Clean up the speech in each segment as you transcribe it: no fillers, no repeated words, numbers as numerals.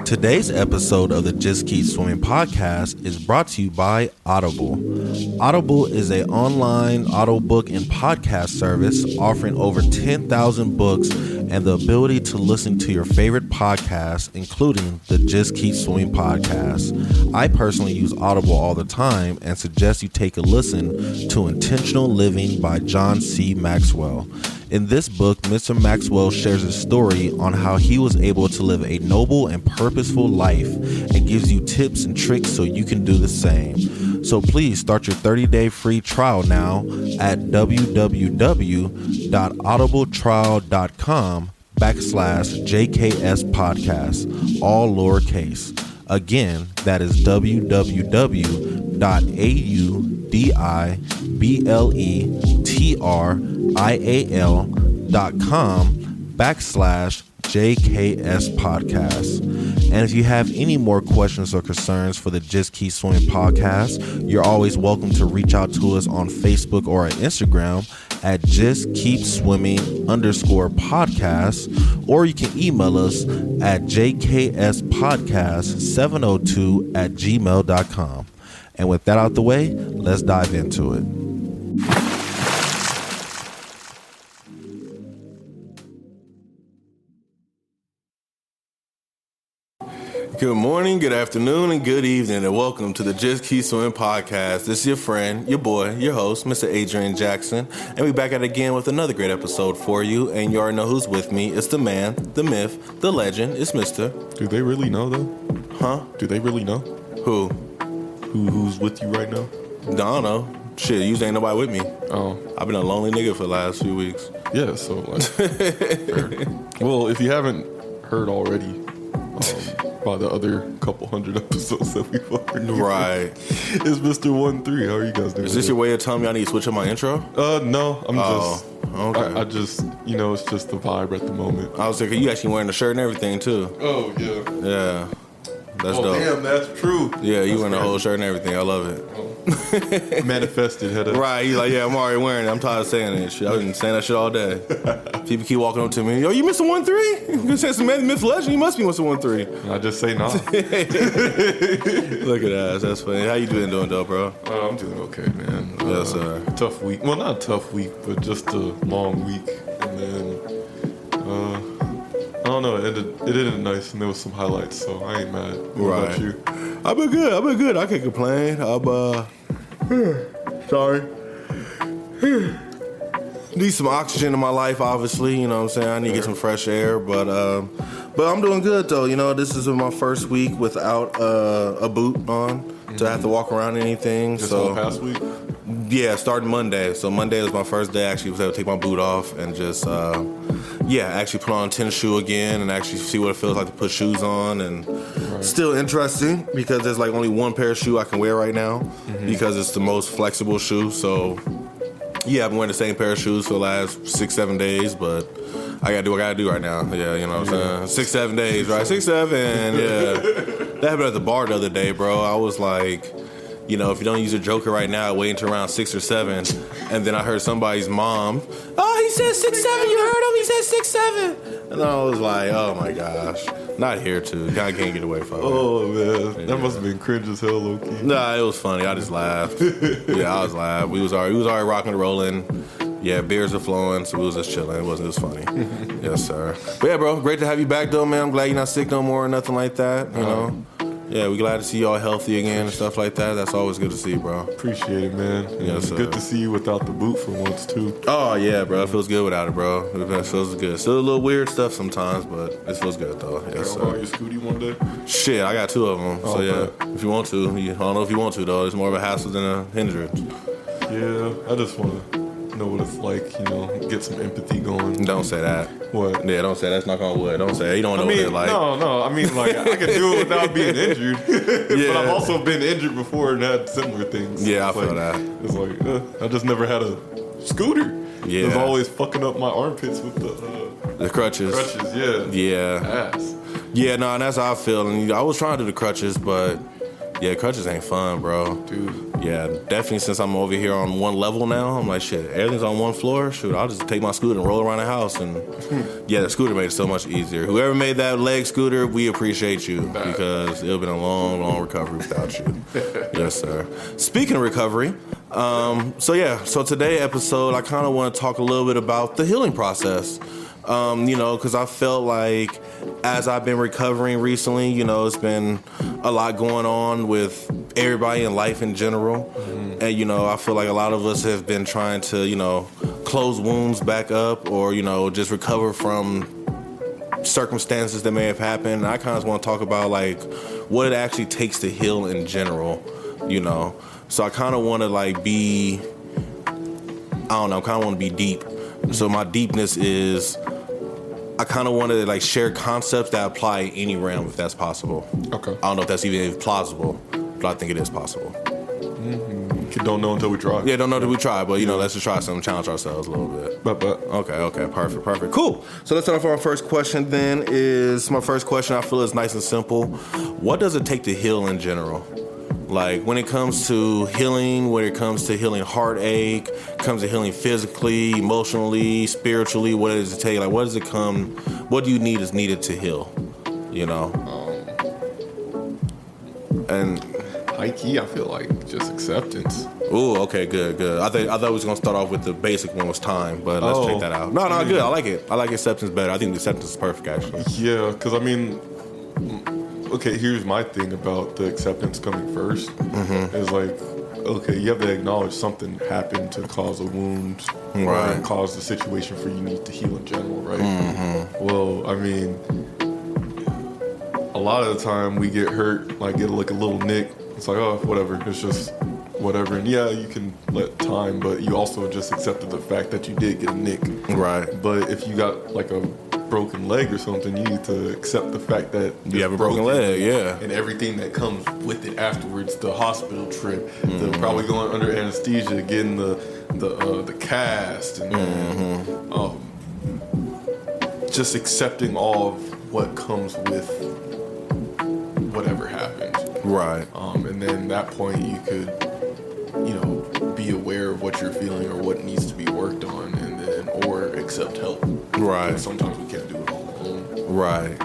Today's episode of the Just Keep Swimming podcast is brought to you by Audible. Audible is an online audiobook and podcast service offering over 10,000 books and the ability to listen to your favorite podcasts, including the Just Keep Swimming podcast. I personally use Audible all the time and suggest you take a listen to Intentional Living by John C. Maxwell. In this book, Mr. Maxwell shares his story on how he was able to live a noble and purposeful life and gives you tips and tricks so you can do the same. So please start your 30-day free trial now at www.audibletrial.com/JKS podcast, all lowercase. Again, that is www.audibletrial.com/JKS podcast. And if you have any more questions or concerns for the Just Keep Swimming podcast, you're always welcome to reach out to us on Facebook or on Instagram at justkeepswimming_podcast, or you can email us at jkspodcast702@gmail.com. And with that out the way, let's dive into it. Good morning, good afternoon, and good evening, and welcome to the Just Keep Swimming podcast. This is your friend, your boy, your host, Mr. Adrian Jackson, and we back at it again with another great episode for you. And you already know who's with me. It's the man, the myth, the legend. It's Mr. Do they really know though? Huh? Do they really know? Who? Who's with you right now? I don't know. Shit, usually ain't nobody with me. Oh, I've been a lonely nigga for the last few weeks. yeah. So like, fair. Well, if you haven't heard already, by the other couple hundred episodes that we've already Right. It's Mr. 1-3. How are you guys doing? Is this your way of telling me I need to switch up my intro? No. I'm just. Okay. I just, it's just the vibe at the moment. I was like, you actually wearing the shirt and everything too. Oh yeah. Yeah. That's dope. Damn, that's true. Yeah, you wearing the whole shirt and everything. I love it. Manifested, head up. Right, he's like, yeah, I'm already wearing it. I'm tired of saying that shit. I've been saying that shit all day. People keep walking up to me, yo, you Mr. 1-3? You saying some myth legend? You must be Mr. 1-3. I just say no. Look at that. That's funny. How you doing though, bro? I'm doing okay, man. Yes, sir. Tough week. Well, not a tough week, but just a long week. And then, I don't know. It ended nice, and there was some highlights, so I ain't mad. What about you? I've been good. I can't complain. Sorry. Need some oxygen in my life, obviously. You know what I'm saying? I need to get some fresh air, but I'm doing good though. You know, this is my first week without a boot on to have to walk around anything. This so whole past week? Yeah, starting Monday. So Monday was my first day. Actually, was able to take my boot off and just actually put on a tennis shoe again and actually see what it feels like to put shoes on. And still interesting because there's like only one pair of shoe I can wear right now because it's the most flexible shoe. So yeah, I've been wearing the same pair of shoes for the last 6-7 days, but I gotta do what I gotta do right now. Yeah, you know what I'm saying? 6-7 days, right? 6-7, yeah. That happened at the bar the other day, bro. I was like, you know, if you don't use a joker right now, wait until around 6 or 7. And then I heard somebody's mom, oh, he said 6-7, you heard him? He said 6-7. And I was like, oh my gosh. Not here too. I can't get away from it. Oh man, that must have been cringe as hell, low-key. Nah, it was funny. I just laughed. Yeah, I was laughing. We was already rocking and rolling. Yeah, beers are flowing, so we was just chilling. It was funny. Yes, sir. But yeah, bro, great to have you back though, man. I'm glad you're not sick no more or nothing like that. You know. Yeah, we glad to see y'all healthy again and stuff like that. That's always good to see, bro. Appreciate it, man. Yes, it's good to see you without the boot for once, too. Oh, yeah, bro. It feels good without it, bro. It feels good. Still a little weird stuff sometimes, but it feels good, though. Yes, sir. Borrow your scooty one day? Shit, I got 2 of them. So, yeah, if you want to. I don't know if you want to, though. It's more of a hassle than a hindrance. Yeah, I just want to know what it's like, get some empathy going. Don't say that. What? Yeah, don't say that. That's knock on wood. Don't say it. You don't know what they're like. No. I mean, like, I can do it without being injured. But I've also been injured before and had similar things. Yeah, I feel that. It's like, I just never had a scooter. Yeah. It was always fucking up my armpits with the crutches. Yeah. Ass. Yeah, no, and that's how I feel. And I was trying to do the crutches, but yeah, crutches ain't fun, bro. Dude. Yeah, definitely since I'm over here on one level now, I'm like, shit, everything's on one floor. Shoot, I'll just take my scooter and roll around the house. And yeah, the scooter made it so much easier. Whoever made that leg scooter, we appreciate you because it'll been a long, long recovery without you. Yes, sir. Speaking of recovery, so today episode, I kind of want to talk a little bit about the healing process. Because I felt like as I've been recovering recently, it's been a lot going on with everybody in life in general. Mm-hmm. And, I feel like a lot of us have been trying to, close wounds back up or, just recover from circumstances that may have happened. And I kind of want to talk about, like, what it actually takes to heal in general, So I kind of want to, like, be deep. So my deepness is I kind of want to like share concepts that apply in any realm if that's possible. Okay. I don't know if that's even plausible, but I think it is possible. Mm-hmm. Don't know until we try. Yeah, don't know until we try, but let's just try something, challenge ourselves a little bit. But. Okay, perfect. Cool. So let's start off our first question then. My first question I feel is nice and simple. What does it take to heal in general? Like when it comes to healing, when it comes to healing heartache, comes to healing physically, emotionally, spiritually, what does it take? Like what do you need is needed to heal? And high key, I feel like just acceptance. Ooh, okay, good. I thought we was gonna start off with the basic one was time, but let's check that out. No, good. I like it. I like acceptance better. I think the acceptance is perfect actually. Yeah, because okay, here's my thing about the acceptance coming first. Mm-hmm. Is like, okay, you have to acknowledge something happened to cause a wound, right? Or cause the situation for you need to heal in general, right? Mm-hmm. Well, a lot of the time we get hurt, like get like a little nick. It's like, oh, whatever. It's just whatever. And yeah, you can let time, but you also just accepted the fact that you did get a nick, right? But if you got like a broken leg or something, you need to accept the fact that you have a broken leg, yeah, and everything that comes with it afterwards, the hospital trip, the probably going under anesthesia, getting the cast, and just accepting all of what comes with whatever happened, right? And then at that point you could, be aware of what you're feeling or what needs to be worked on, and then or accept help. Right. And sometimes we can't do it all alone. Right.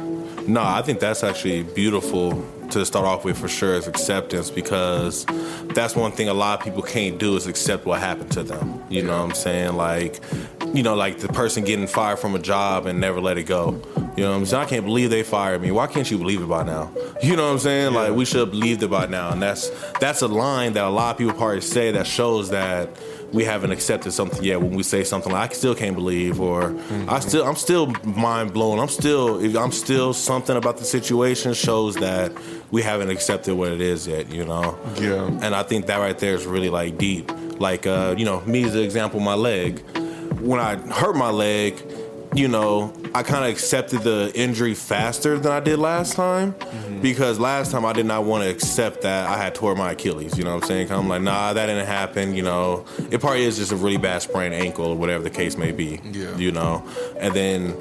No, I think that's actually beautiful to start off with for sure is acceptance, because that's one thing a lot of people can't do is accept what happened to them. You know what I'm saying? Like, like the person getting fired from a job and never let it go. You know what I'm saying? I can't believe they fired me. Why can't you believe it by now? You know what I'm saying? Yeah. Like, we should have believed it by now. And that's a line that a lot of people probably say that shows that we haven't accepted something yet. When we say something like, I still can't believe, or I'm still mind blown. I'm still something about the situation shows that we haven't accepted what it is yet, Yeah. And I think that right there is really like deep. Like, me as an example, my leg. When I hurt my leg, I kind of accepted the injury faster than I did last time, because last time I did not want to accept that I had tore my Achilles, you know what I'm saying? I'm like, nah, that didn't happen, It probably is just a really bad sprained ankle or whatever the case may be, And then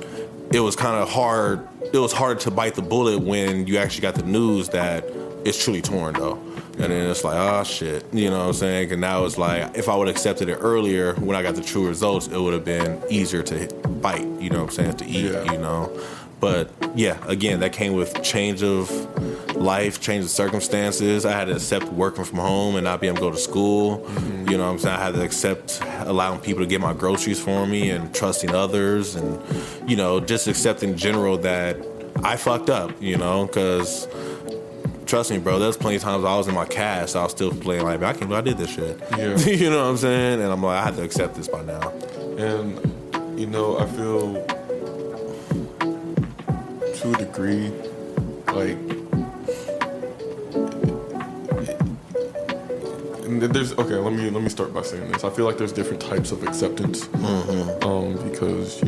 it was kind of hard. It was hard to bite the bullet when you actually got the news that it's truly torn, though. And then it's like, oh, shit, you know what I'm saying? And now it's like, if I would have accepted it earlier when I got the true results, it would have been easier to bite, you know what I'm saying, to eat, But, yeah, again, that came with change of life, change of circumstances. I had to accept working from home and not being able to go to school. You know what I'm saying? I had to accept allowing people to get my groceries for me and trusting others and, just accepting in general that I fucked up, because... Trust me, bro, there's plenty of times I was in my cast, I was still playing like, I can't believe I did this shit. Yeah. You know what I'm saying? And I'm like, I have to accept this by now. And, I feel to a degree, like, let me start by saying this. I feel like there's different types of acceptance. Because,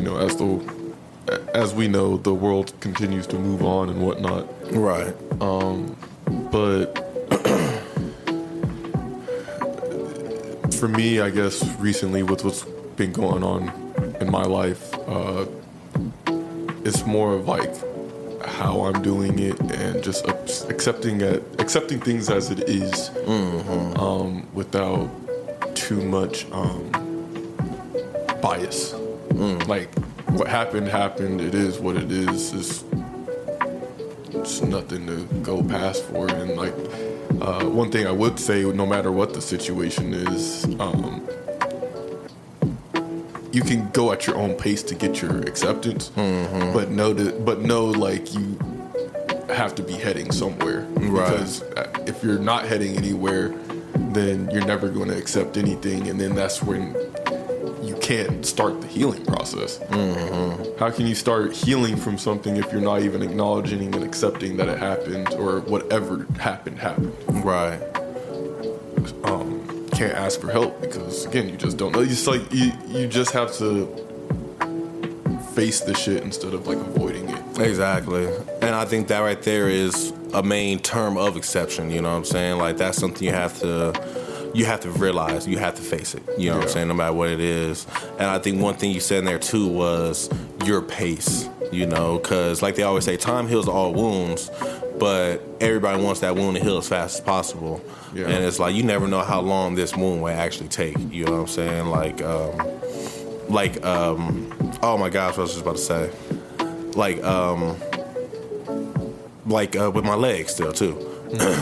as we know, the world continues to move on and whatnot. Right. But for me, I guess recently with what's been going on in my life, it's more of like how I'm doing it and just accepting things as it is, without too much bias. Like, what happened. It is what it is. It's nothing to go past for. And like, one thing I would say, no matter what the situation is, you can go at your own pace to get your acceptance, but know like you have to be heading somewhere. Right. Because if you're not heading anywhere, then you're never going to accept anything, and then that's when you can't start the healing process. How can you start healing from something if you're not even acknowledging and accepting that it happened, or whatever happened? Right. Can't ask for help because, again, you just don't know. It's like you just have to face the shit instead of like avoiding it. Exactly. And I think that right there is a main term of exception, you know what I'm saying? Like, that's something you have to realize, you have to face it, you know what I'm saying, no matter what it is. And I think one thing you said in there too was your pace, you know, because like they always say, time heals all wounds, but everybody wants that wound to heal as fast as possible. Yeah. And it's like, you never know how long this wound will actually take, you know what I'm saying? Oh my gosh, what was I just about to say? With my legs still too.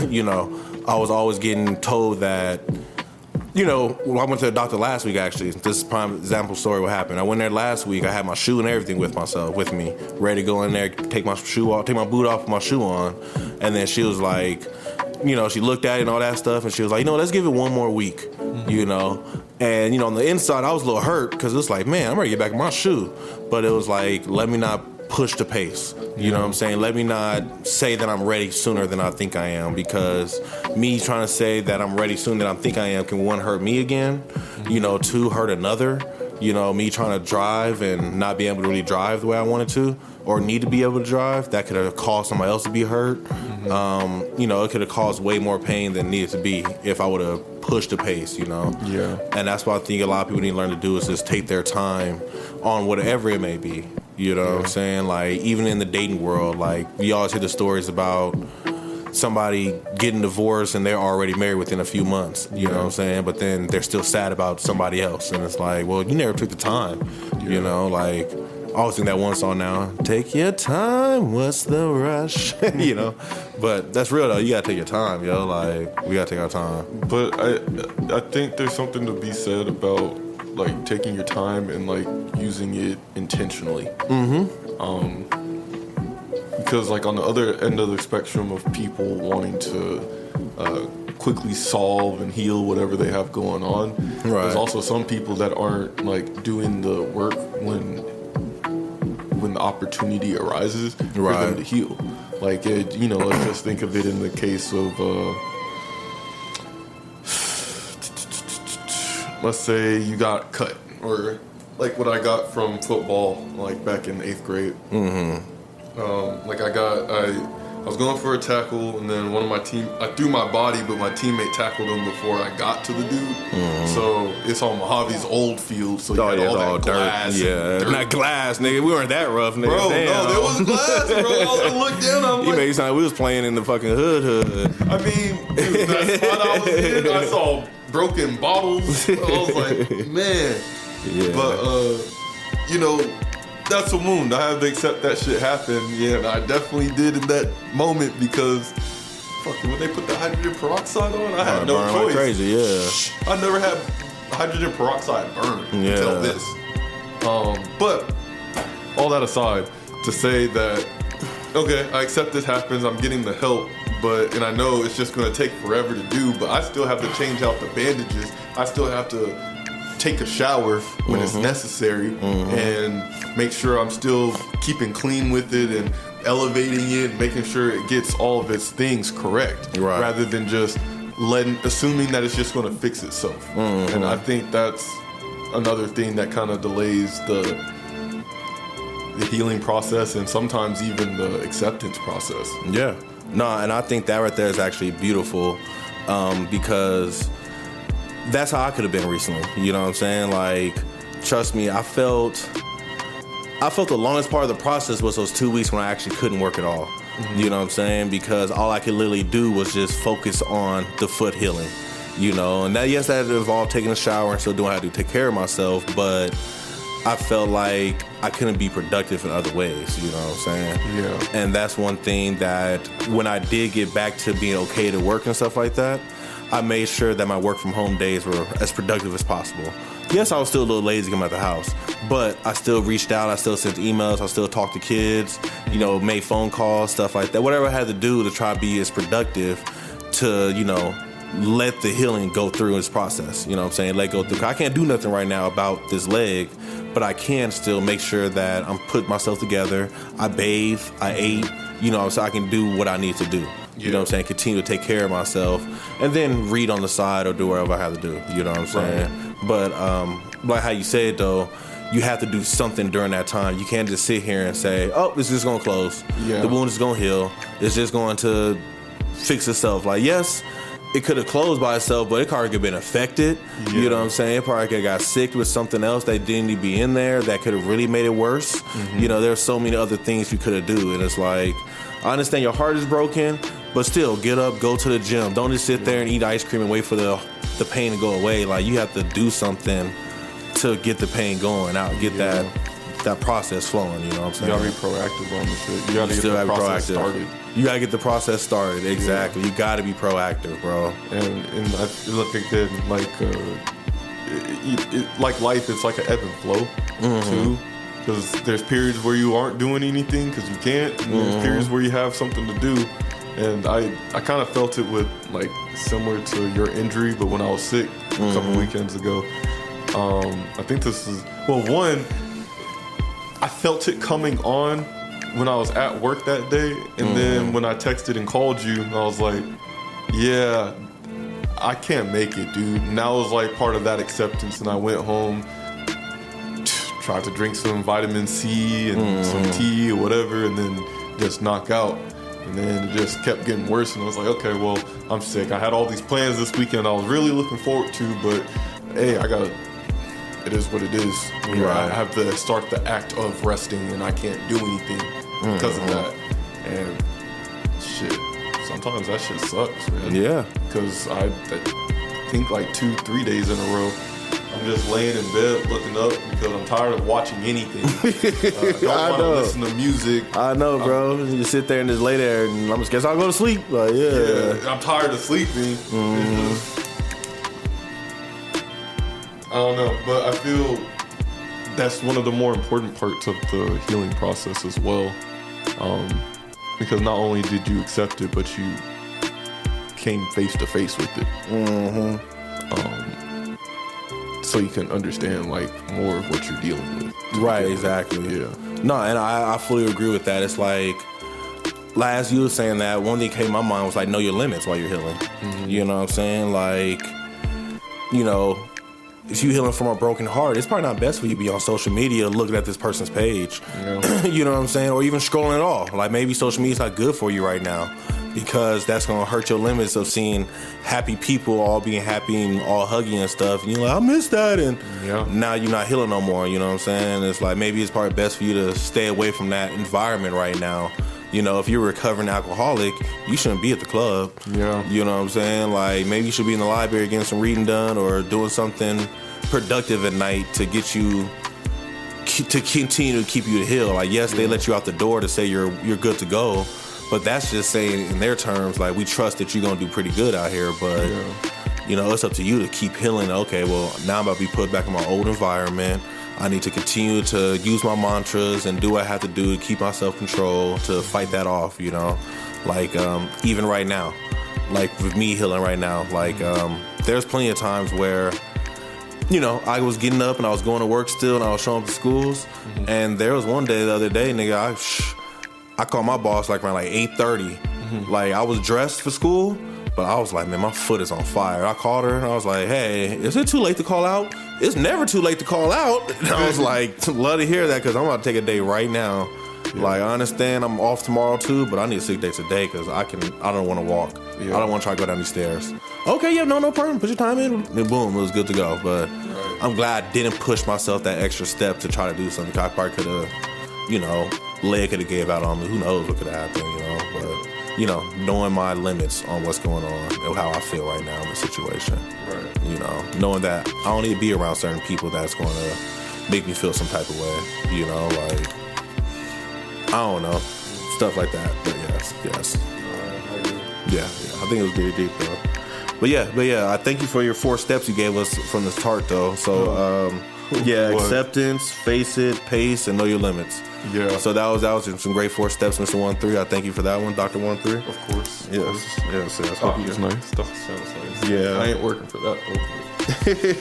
You know, I was always getting told that, you know, when I went to the doctor last week, actually, this is a prime example story what happened. I went there last week, I had my shoe and everything with me, ready to go in there, take my boot off, put my shoe on, and then she was like, you know, she looked at it and all that stuff, and she was like, you know, let's give it one more week, you know. And, you know, on the inside, I was a little hurt, because it's like, man, I'm ready to get back in my shoe. But it was like, let me not push the pace. You know what I'm saying? Let me not say that I'm ready sooner than I think I am, because me trying to say that I'm ready sooner than I think I am can, one, hurt me again, you know, two, hurt another. You know, me trying to drive and not be able to really drive the way I wanted to, or need to be able to drive, that could have caused somebody else to be hurt. You know, it could have caused way more pain than it needed to be if I would have pushed the pace, you know? Yeah. And that's what I think a lot of people need to learn to do, is just take their time on whatever it may be. You know what I'm saying? Like, even in the dating world, like, we always hear the stories about somebody getting divorced and they're already married within a few months. You know what I'm saying? But then they're still sad about somebody else. And it's like, well, you never took the time. You know, like, I always think that one song now, take your time, what's the rush? You know? But that's real, though. You gotta take your time, yo. Like, we gotta take our time. But I think there's something to be said about, like, taking your time and, like, using it intentionally. Because, like, on the other end of the spectrum of people wanting to quickly solve and heal whatever they have going on, there's also some people that aren't, like, doing the work when the opportunity arises for them to heal. Like, you know, let's just think of it in the case of let's say you got cut, or like what I got from football, like back in 8th grade. Like I was going for a tackle, and then I threw my body, but my teammate tackled him before I got to the dude. So it's on Mojave's old field, so you got all that glass. Dirt. Not glass, nigga. We weren't that rough, nigga. Bro, damn. no, there was glass, bro. I looked down, I'm like... You made it sound like we was playing in the fucking hood. I mean, dude, that spot I was in, I saw broken bottles. I was like, man. Yeah. But, you know, that's a wound. I have to accept that shit happened. Yeah, and I definitely did in that moment, because fucking when they put the hydrogen peroxide on, I had no choice. Like crazy, yeah. I never had hydrogen peroxide burn until this. But all that aside, to say that, okay, I accept this happens, I'm getting the help, and I know it's just gonna take forever to do, but I still have to change out the bandages. I still have to take a shower when it's necessary, and make sure I'm still keeping clean with it and elevating it, making sure it gets all of its things correct, rather than just assuming that it's just going to fix itself. And I think that's another thing that kind of delays the healing process, and sometimes even the acceptance process. Yeah. No, and I think that right there is actually beautiful, because that's how I could have been recently. You know what I'm saying? Like, trust me, I felt I felt the longest part of the process was those 2 weeks when I actually couldn't work at all. You know what I'm saying? Because all I could literally do was just focus on the foot healing. You know, and that, yes, that involved taking a shower and still doing how to take care of myself, but I felt like I couldn't be productive in other ways, you know what I'm saying? Yeah. And that's one thing that when I did get back to being okay to work and stuff like that, I made sure that my work from home days were as productive as possible. Yes, I was still a little lazy coming out the house, but I still reached out, I still sent emails, I still talked to kids, you know, made phone calls, stuff like that. Whatever I had to do to try to be as productive to, you know, let the healing go through its process. You know what I'm saying? Let go through. I can't do nothing right now about this leg, but I can still make sure that I'm putting myself together. I bathe, I ate, you know, so I can do what I need to do. You know what I'm saying? Continue to take care of myself and then read on the side or do whatever I have to do. You know what I'm saying? Right. But like how you said, though, you have to do something during that time. You can't just sit here and say, oh, it's just going to close. Yeah. The wound is going to heal. It's just going to fix itself. Like, yes, it could have closed by itself, but it probably could have been affected. Yeah. You know what I'm saying? It probably could have got sick with something else that didn't need to be in there that could have really made it worse. Mm-hmm. You know, there's so many other things you could have do. And it's like, I understand your heart is broken, but still, get up, go to the gym. Don't just sit there and eat ice cream and wait for the pain to go away. Like, you have to do something to get the pain going out, get that process flowing, you know what I'm saying? You gotta be proactive on the shit. You gotta get the process started. You gotta get the process started, exactly. Yeah. You gotta be proactive, bro. And I look again, like, like life, it's like an ebb and flow, too. Because there's periods where you aren't doing anything because you can't, and there's periods where you have something to do. And I kind of felt it with, like, similar to your injury, but when I was sick a couple weekends ago. I think this is, well, one, I felt it coming on when I was at work that day. And then when I texted and called you, I was like, yeah, I can't make it, dude. And that was like part of that acceptance. And I went home, tried to drink some vitamin C and some tea or whatever, and then just knock out. And then it just kept getting worse. And I was like, okay, well, I'm sick. I had all these plans this weekend I was really looking forward to, but hey, it is what it is. Right. I have to start the act of resting, and I can't do anything because of that. And shit, sometimes that shit sucks, man. Yeah. Because I think like 2-3 days in a row, I'm just laying in bed looking up because I'm tired of watching anything. Don't want to listen to music. I know, bro. You sit there and just lay there, and I guess I'll go to sleep. Like, yeah. I'm tired of sleeping. I don't know, but I feel that's one of the more important parts of the healing process as well. Because not only did you accept it, but you came face to face with it. So you can understand, like, more of what you're dealing with. Right, exactly. Yeah. No, and I fully agree with that. It's like, as you were saying that, one thing came to my mind was like, know your limits while you're healing. You know what I'm saying? Like, you know, if you healing from a broken heart, it's probably not best for you to be on social media looking at this person's page. Yeah. You know what I'm saying? Or even scrolling at all. Like, maybe social media's not good for you right now because that's going to hurt your limits of seeing happy people all being happy and all hugging and stuff. And you're like, I miss that. And now you're not healing no more. You know what I'm saying? It's like, maybe it's probably best for you to stay away from that environment right now. You know, if you're a recovering alcoholic, you shouldn't be at the club. Yeah. You know what I'm saying? Like, maybe you should be in the library getting some reading done or doing something productive at night to get you, to continue to keep you to heal. Like, yes, they let you out the door to say you're good to go, but that's just saying in their terms, like, we trust that you're going to do pretty good out here, but, you know, it's up to you to keep healing. Okay, well, now I'm about to be put back in my old environment. I need to continue to use my mantras and do what I have to do to keep my self-control, to fight that off, you know? Like, even right now, like with me healing right now, like, there's plenty of times where, you know, I was getting up and I was going to work still and I was showing up to schools. And there was one day the other day, nigga, I called my boss like around like 8:30. Like, I was dressed for school, but I was like, man, my foot is on fire. I called her and I was like, hey, is it too late to call out? It's never too late to call out. And I was like, love to hear that because I'm about to take a day right now. Like, I understand I'm off tomorrow too, but I need a sick day today because I don't want to walk. I don't want to try to go down these stairs. Okay, yeah, no problem. Put your time in. And boom, it was good to go. But I'm glad I didn't push myself that extra step to try to do something. I probably could have leg could have gave out on me. Who knows what could have happened, but, knowing my limits on what's going on and how I feel right now in the situation. Right. Knowing that I don't need to be around certain people that's going to make me feel some type of way, like, I don't know, stuff like that. But yes. Yeah, I think it was very deep, though. But yeah, I thank you for your 4 steps you gave us from this chart, though. So, acceptance, face it, pace, and know your limits. Yeah. So that was some great 4 steps, Mr. 1-3. I thank you for that one, Dr. 1-3. Of course. Yes. It's nice. Stuff sounds nice. Yeah. I ain't working for that, hopefully.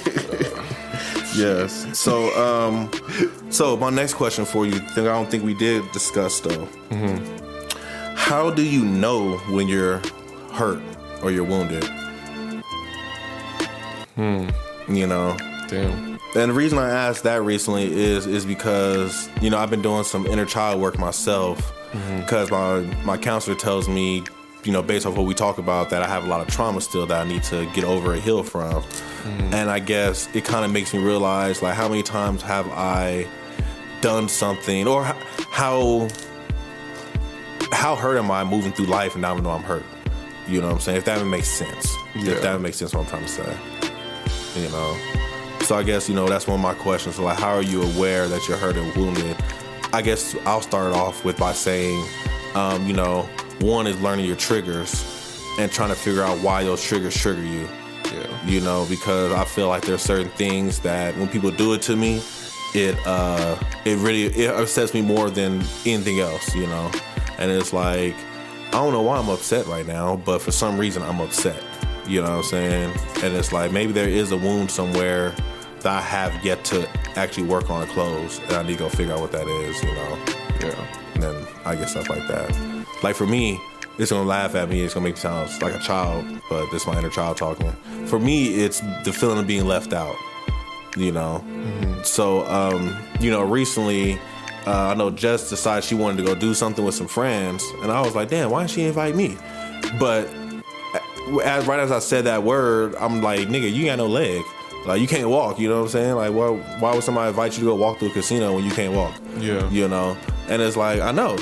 Yes. So my next question for you, I don't think we did discuss, though. Mm-hmm. How do you know when you're hurt or you're wounded? Damn. And the reason I asked that recently is because, I've been doing some inner child work myself, because my counselor tells me, based off what we talk about, that I have a lot of trauma still that I need to get over and heal from. And I guess it kind of makes me realize, like, how many times have I done something, or how hurt am I moving through life and now I know I'm hurt? You know what I'm saying? If that even makes sense. Yeah. If that makes sense what I'm trying to say. So I guess, that's one of my questions. So, like, how are you aware that you're hurt and wounded? I guess I'll start off by saying, one is learning your triggers and trying to figure out why those triggers trigger you. Yeah. Because I feel like there's certain things that when people do it to me, it really upsets me more than anything else, And it's like, I don't know why I'm upset right now, but for some reason I'm upset. You know what I'm saying? And it's like, maybe there is a wound somewhere that I have yet to actually work on or close, and I need to go figure out what that is, Yeah. And then I get stuff like that. Like, for me, it's going to laugh at me. It's going to make me sound like a child, but this is my inner child talking. For me, it's the feeling of being left out, So, recently, I know Jess decided she wanted to go do something with some friends, and I was like, damn, why didn't she invite me? But right as I said that word, I'm like, nigga, you got no leg. Like, you can't walk, you know what I'm saying? Like, why would somebody invite you to go walk through a casino when you can't walk? Yeah. And it's like, I know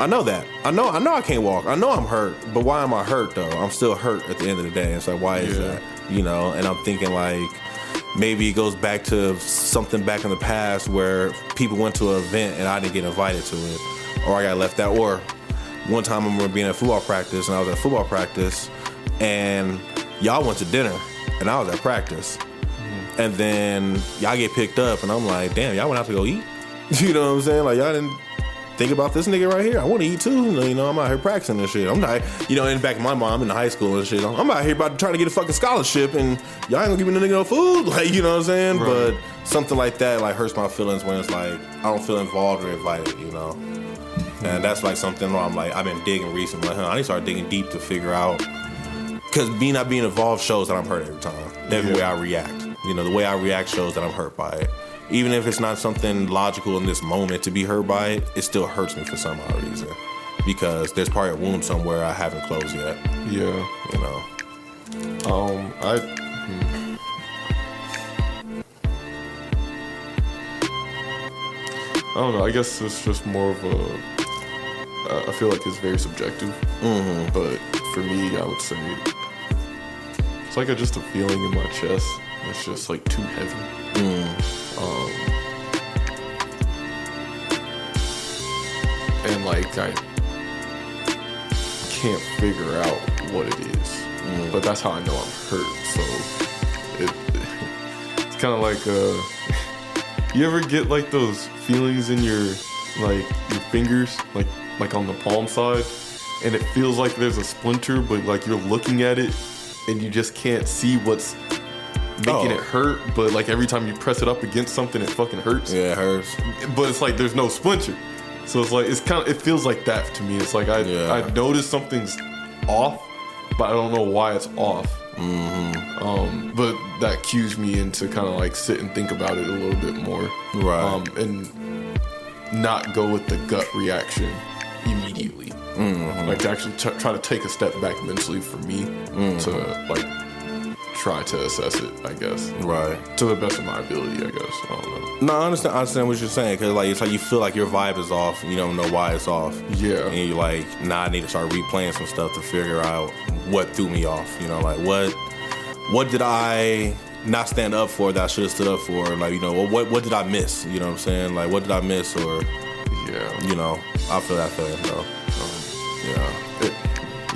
that. I know I can't walk. I know I'm hurt, but why am I hurt, though? I'm still hurt at the end of the day. It's like, why is that? And I'm thinking, like, maybe it goes back to something back in the past where people went to an event and I didn't get invited to it, or I got left out. Or one time I remember being at football practice, and I was at football practice, and y'all went to dinner, and I was at practice. And then y'all get picked up, and I'm like, damn, y'all went out to go eat? You know what I'm saying? Like, y'all didn't think about this nigga right here. I want to eat too. I'm out here practicing and shit. I'm not, in the back of my mind, I'm in high school and shit. I'm out here about to try to get a fucking scholarship, and y'all ain't gonna give me no nigga no food. Like, you know what I'm saying? Right. But something like that, like, hurts my feelings when it's like, I don't feel involved or invited, And that's like something where I'm like, I've been digging recently. Like, I need to start digging deep to figure out. Because not being involved shows that I'm hurt every time. Every way I react. The way I react shows that I'm hurt by it. Even if it's not something logical in this moment to be hurt by it, it still hurts me for some odd reason. Because there's probably a wound somewhere I haven't closed yet. Yeah. I don't know. I guess it's just more of a... I feel like it's very subjective. Mm-hmm. But for me, I would say it's like just a feeling in my chest. It's just like too heavy. And like I can't figure out what it is. But that's how I know I'm hurt. So it's kind of like you ever get like those feelings in your fingers, like on the palm side, and it feels like there's a splinter, but like you're looking at it and you just can't see what's making it hurt, but like every time you press it up against something, it fucking hurts. Yeah, it hurts. But it's like there's no splinter, so it's like it feels like that to me. It's like I notice something's off, but I don't know why it's off. Mm-hmm. But that cues me into kind of like sit and think about it a little bit more, right? And not go with the gut reaction immediately. Mm-hmm. Like to actually try to take a step back mentally for me to like try to assess it, I guess. Right. To the best of my ability, I guess. I don't know. No, I understand what you're saying, because like it's like you feel like your vibe is off and you don't know why it's off. Yeah. And you're like, nah, I need to start replaying some stuff to figure out what threw me off. You know, like what did I not stand up for that I should have stood up for? Like, you know, what did I miss? You know what I'm saying? Like, what did I miss? Or, you know, I feel that feeling though.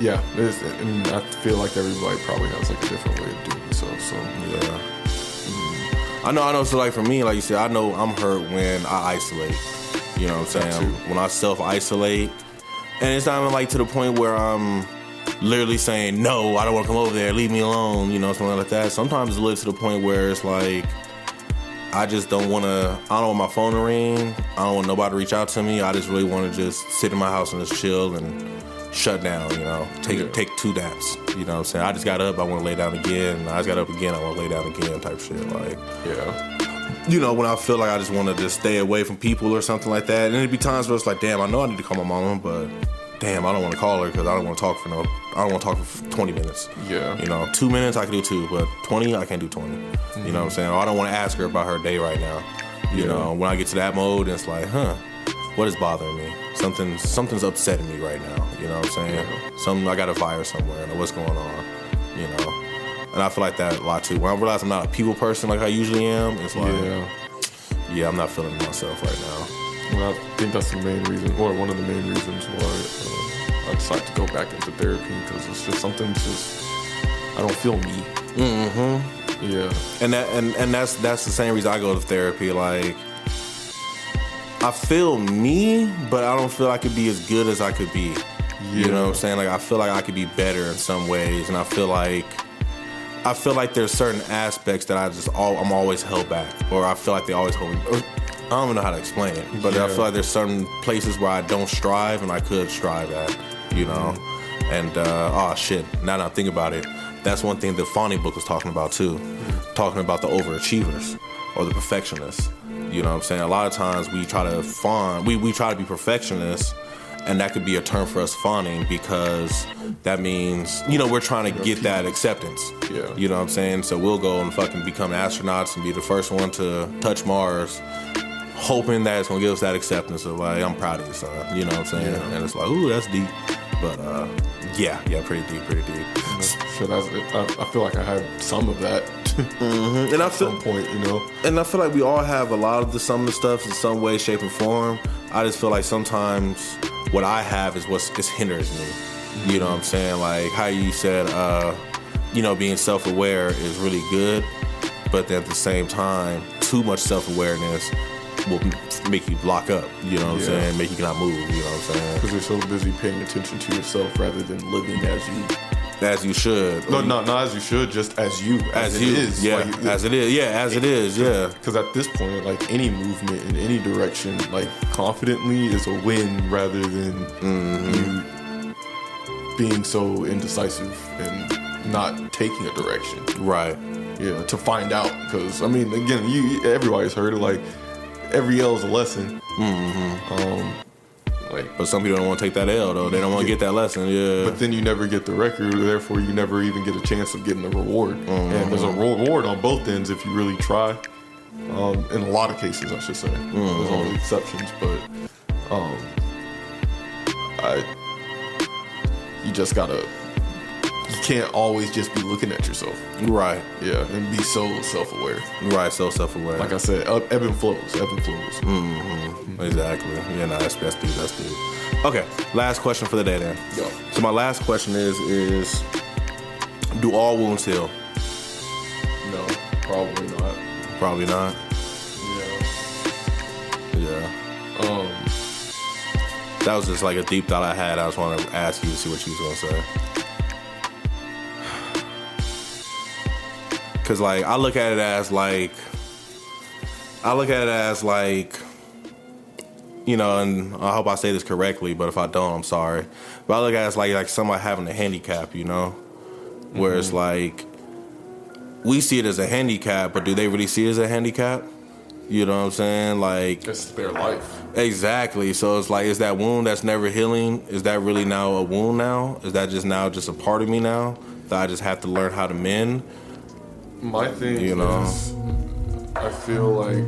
And I feel like everybody probably has like a different way of doing so. So yeah. I know. So like for me, like you said, I know I'm hurt when I isolate. You know what I'm saying? When I self-isolate, and it's not even like to the point where I'm literally saying, no, I don't want to come over there, leave me alone, you know, something like that. Sometimes it's literally to the point where it's like, I just don't want to, I don't want my phone to ring. I don't want nobody to reach out to me. I just really want to just sit in my house and just chill and shut down, you know, take 2 naps. You know what I'm saying? I just got up, I want to lay down again. I just got up again, I want to lay down again type shit. Like, you know, when I feel like I just want to just stay away from people or something like that. And it'd be times where it's like, damn, I know I need to call my mama, but damn, I don't want to call her because I don't want to talk for 20 minutes. Yeah. You know, 2 minutes I can do 2, but 20 I can't do 20. Mm-hmm. You know what I'm saying? Or I don't want to ask her about her day right now. You know, when I get to that mode, it's like, what is bothering me? Something's upsetting me right now. You know what I'm saying? Yeah. I got a virus somewhere. I know what's going on. You know, and I feel like that a lot too. When I realize I'm not a people person like I usually am, it's like, I'm not feeling myself right now. Well, I think that's the main reason, or one of the main reasons why I decided to go back into therapy, because it's just I don't feel me. Mm-hmm. Yeah. And that's the same reason I go to therapy. Like, I feel me, but I don't feel I could be as good as I could be. Yeah. You know what I'm saying? Like, I feel like I could be better in some ways, and I feel like there's certain aspects that I'm always held back, or I feel like they always hold me. Or, I don't even know how to explain it, but I feel like there's certain places where I don't strive and I could strive at, you know? And, now that I think about it, that's one thing the Fawny book was talking about too. Talking about the overachievers or the perfectionists. You know what I'm saying? A lot of times we try to fawn, we try to be perfectionists, and that could be a term for us fawning, because that means, you know, we're trying to get that acceptance. Yeah. You know what I'm saying? So we'll go and fucking become astronauts and be the first one to touch Mars, hoping that it's gonna give us that acceptance of like, I'm proud of you, son. You know what I'm saying? Yeah. And it's like, ooh, that's deep. But pretty deep. Shit, I feel like I had some of that. Mm-hmm. And at some point, you know. And I feel like we all have a lot of some of the stuff in some way, shape, or form. I just feel like sometimes what I have is what hinders me. Mm-hmm. You know what I'm saying? Like how you said, you know, being self-aware is really good, but then at the same time, too much self-awareness will make you block up, you know what I'm saying? Make you not move, you know what I'm saying? Because you're so busy paying attention to yourself rather than living as you should. No, not as you should, just as you. As it is. Yeah, like, as it is. Yeah, as it is, yeah. Because at this point, like, any movement in any direction, like, confidently is a win rather than you being so indecisive and not taking a direction. Right. Yeah, to find out. Because, I mean, again, everybody's heard it, like, every L is a lesson. Mm-hmm. But some people don't want to take that L, though. They don't want to get that lesson, But then you never get the record, therefore you never even get a chance of getting the reward. Mm-hmm. And there's a reward on both ends if you really try. In a lot of cases, I should say. Mm-hmm. There's always exceptions, but you just gotta... You can't always just be looking at yourself. Right. Yeah, and be so self-aware. Right, so self-aware. Like I said, ebb and flows. Mm-hmm. Exactly. Yeah, no, that's deep. Okay, last question for the day then. Go. So my last question is do all wounds heal? No, probably not. Probably not? Yeah. That was just like a deep thought I had. I just want to ask you to see what you was going to say. Because, like, I look at it as, like, you know, and I hope I say this correctly, but if I don't, I'm sorry. But I look at it as, like somebody having a handicap, you know? Where it's like, we see it as a handicap, but do they really see it as a handicap? You know what I'm saying? Like, it's their life. Exactly. So it's like, is that wound that's never healing, is that really now a wound now? Is that just a part of me now that I just have to learn how to mend? My thing you know? is, I feel like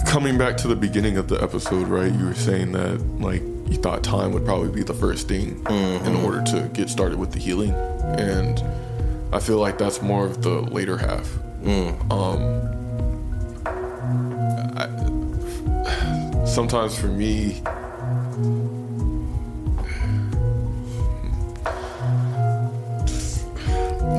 coming back to the beginning of the episode, right? You were saying that like you thought time would probably be the first thing in order to get started with the healing, and I feel like that's more of the later half. Sometimes for me,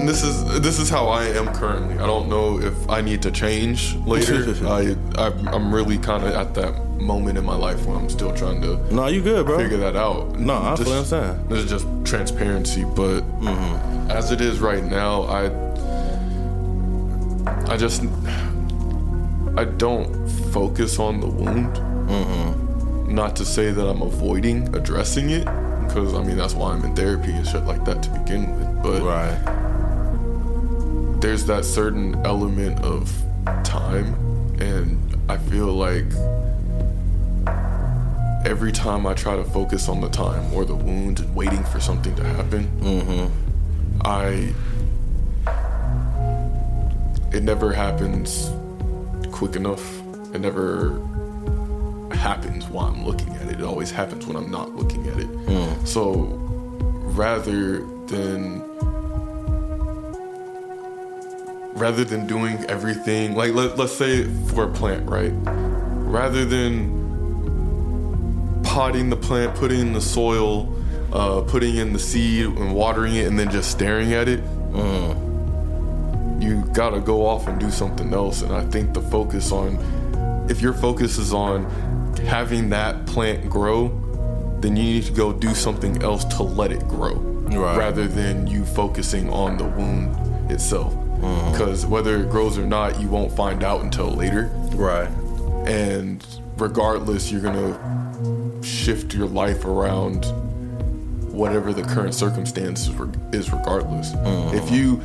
this is how I am currently. I don't know if I need to change later. I'm really kind of at that moment in my life where I'm still trying to No, you good, bro. figure that out. No, I fully understand. This is just transparency, but as it is right now, I don't focus on the wound. Not to say that I'm avoiding addressing it, because I mean that's why I'm in therapy and shit like that to begin with. But there's that certain element of time, and I feel like every time I try to focus on the time or the wound and waiting for something to happen, it never happens quick enough. It never happens while I'm looking at it. It always happens when I'm not looking at it. So rather than doing everything, like let's say for a plant, right? Rather than potting the plant, putting in the soil, putting in the seed and watering it and then just staring at it, you gotta go off and do something else. And I think if your focus is on having that plant grow, then you need to go do something else to let it grow, rather than you focusing on the wound itself. Because whether it grows or not, you won't find out until later. Right. And regardless, you're gonna shift your life around whatever the current circumstance is regardless. If you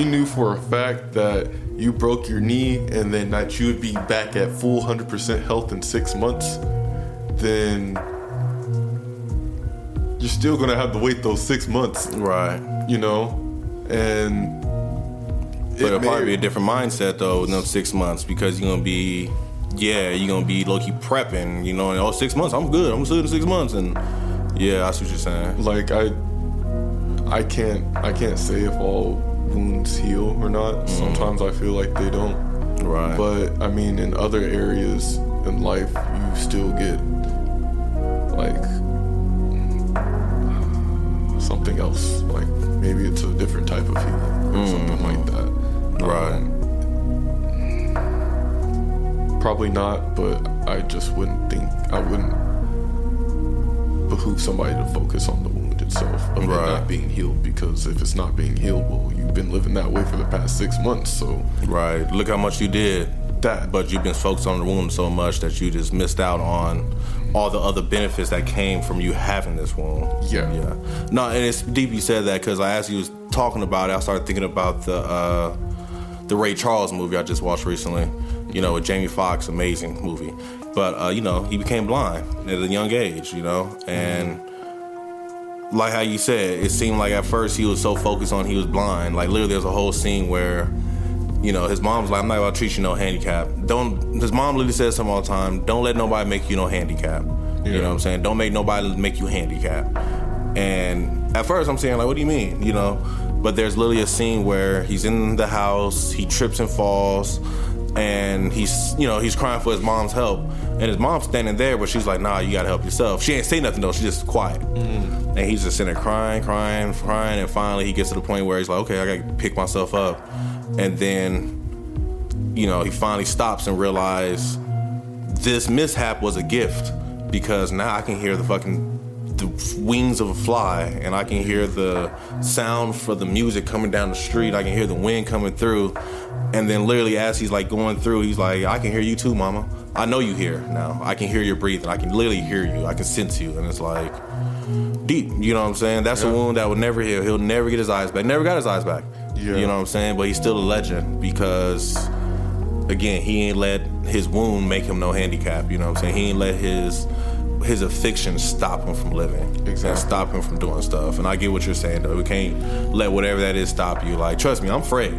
knew for a fact that you broke your knee and then that you would be back at full 100% health in 6 months, then you're still gonna have to wait those 6 months. Right. You know? And but it'll probably be a different mindset though in those 6 months, because you're gonna be low-key prepping, you know, and 6 months, I'm good, I'm good in 6 months, and yeah, I see what you're saying. Like I can't say if all wounds heal or not. Sometimes I feel like they don't. Right. But I mean, in other areas in life, you still get like something else. Like maybe it's a different type of healing or something like that. Right. Probably not, but I just wouldn't behoove somebody to focus on the wound itself of it not being healed, because if it's not being healed, well, you've been living that way for the past 6 months, so. Right, look how much you did. But you've been focused on the wound so much that you just missed out on all the other benefits that came from you having this wound. Yeah. No, and it's deep you said that, because as you was talking about it, I started thinking about the Ray Charles movie I just watched recently. You know, with Jamie Foxx, amazing movie. But, you know, he became blind at a young age, you know? And like how you said, it seemed like at first he was so focused on he was blind. Like, literally, there's a whole scene where, you know, his mom's like, I'm not going to treat you no handicap. His mom literally says to him all the time, don't let nobody make you no handicap. You know what I'm saying? Don't make nobody make you handicap. And at first I'm saying, like, what do you mean? You know? But there's literally a scene where he's in the house, he trips and falls, and he's crying for his mom's help, and his mom's standing there, but she's like, nah, you gotta help yourself. She ain't say nothing though, she's just quiet. And he's just sitting there crying, and finally he gets to the point where he's like, okay, I gotta pick myself up. And then, you know, he finally stops and realizes this mishap was a gift, because now I can hear the wings of a fly, and I can hear the sound for the music coming down the street. I can hear the wind coming through. And then literally as he's like going through, he's like, I can hear you too, mama. I know you here now. I can hear your breathing. I can literally hear you. I can sense you. And it's like deep, you know what I'm saying? That's a wound that would never heal. He'll never get his eyes back. Never got his eyes back. Yeah. You know what I'm saying? But he's still a legend because, again, he ain't let his wound make him no handicap. You know what I'm saying? He ain't let his his addiction stop him from living. Exactly. And stop him from doing stuff. And I get what you're saying, though. We can't let whatever that is stop you. Like, trust me, I'm afraid.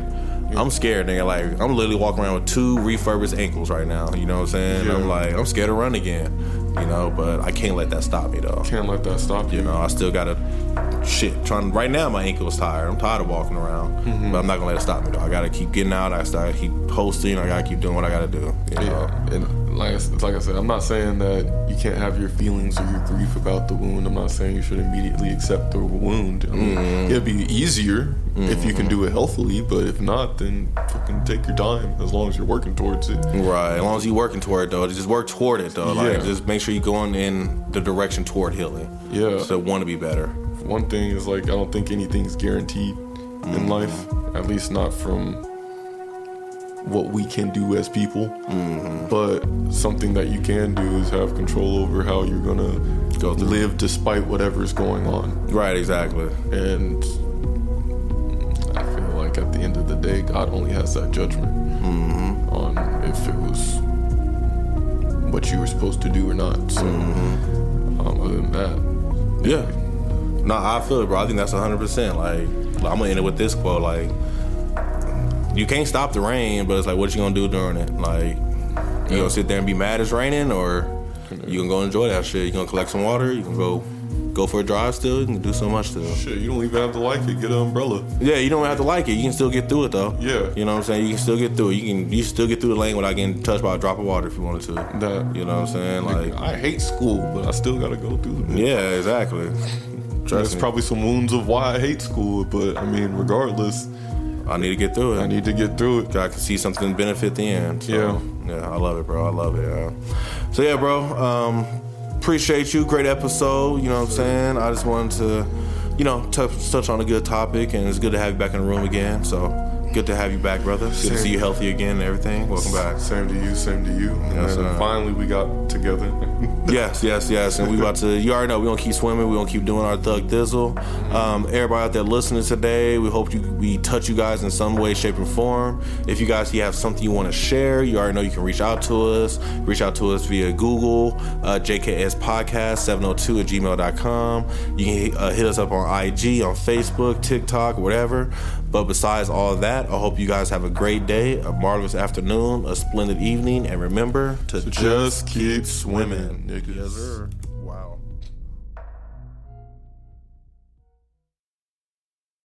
I'm scared, nigga. Like, I'm literally walking around with 2 refurbished ankles right now. You know what I'm saying? Yeah. I'm like, I'm scared to run again. You know, but I can't let that stop me, though. Can't let that stop you. You know, I still gotta right now my ankle is tired. I'm tired of walking around. But I'm not gonna let it stop me, though. I gotta keep getting out. I gotta keep posting. I gotta keep doing what I gotta do. You know? Yeah, and like I said, I'm not saying that you can't have your feelings or your grief about the wound. I'm not saying you should immediately accept the wound. I mean, it'd be easier if you can do it healthily, but if not, then fucking take your time as long as you're working towards it. Right, as long as you're working toward it, though. Just work toward it, though. Like, Yeah. just make sure you're going in the direction toward healing. Yeah. So want to be better. One thing is, like, I don't think anything's guaranteed in life, at least not from what we can do as people. But something that you can do is have control over how you're gonna live despite whatever's going on. Right, exactly. And I feel like at the end of the day, God only has that judgment on if it was what you were supposed to do or not. So other than that, Yeah. No, I feel it, bro. I think that's 100%. Like, I'm gonna end it with this quote. Like, you can't stop the rain, but it's like, what you gonna do during it? Like, you gonna sit there and be mad it's raining, or you gonna go enjoy that shit? You gonna collect some water? You can go for a drive still? You can do so much still. shit, you don't even have to like it. Get an umbrella. Yeah, you don't have to like it. You can still get through it, though. Yeah. You know what I'm saying? You can still get through it. You can still get through the lane without getting touched by a drop of water if you wanted to. That, You know what I'm saying? Like, I hate school, but I still gotta go through it. yeah, exactly. There's probably some wounds of why I hate school, but I mean, regardless, I need to get through it. I need to get through it. I can see something benefit the end. So, Yeah. Yeah, I love it, bro. I love it. Yeah. So, yeah, bro. Appreciate you. Great episode. You know what I'm saying? I just wanted to, touch on a good topic, and it's good to have you back in the room again. So, good to have you back, brother. Good to see you healthy again and everything. Welcome back. Same to you, same to you. And then finally we got together. Yes. And we about to, you already know, we're going to keep swimming. We're going to keep doing our Thug Thizzle. Everybody out there listening today, we hope we touch you guys in some way, shape, or form. If you guys have something you want to share, you already know you can reach out to us. Reach out to us via Google, JKS Podcast 702@gmail.com. You can hit us up on IG, on Facebook, TikTok, whatever. But besides all that, I hope you guys have a great day, a marvelous afternoon, a splendid evening, and remember to just keep swimming, niggas. Yes, sir. Wow.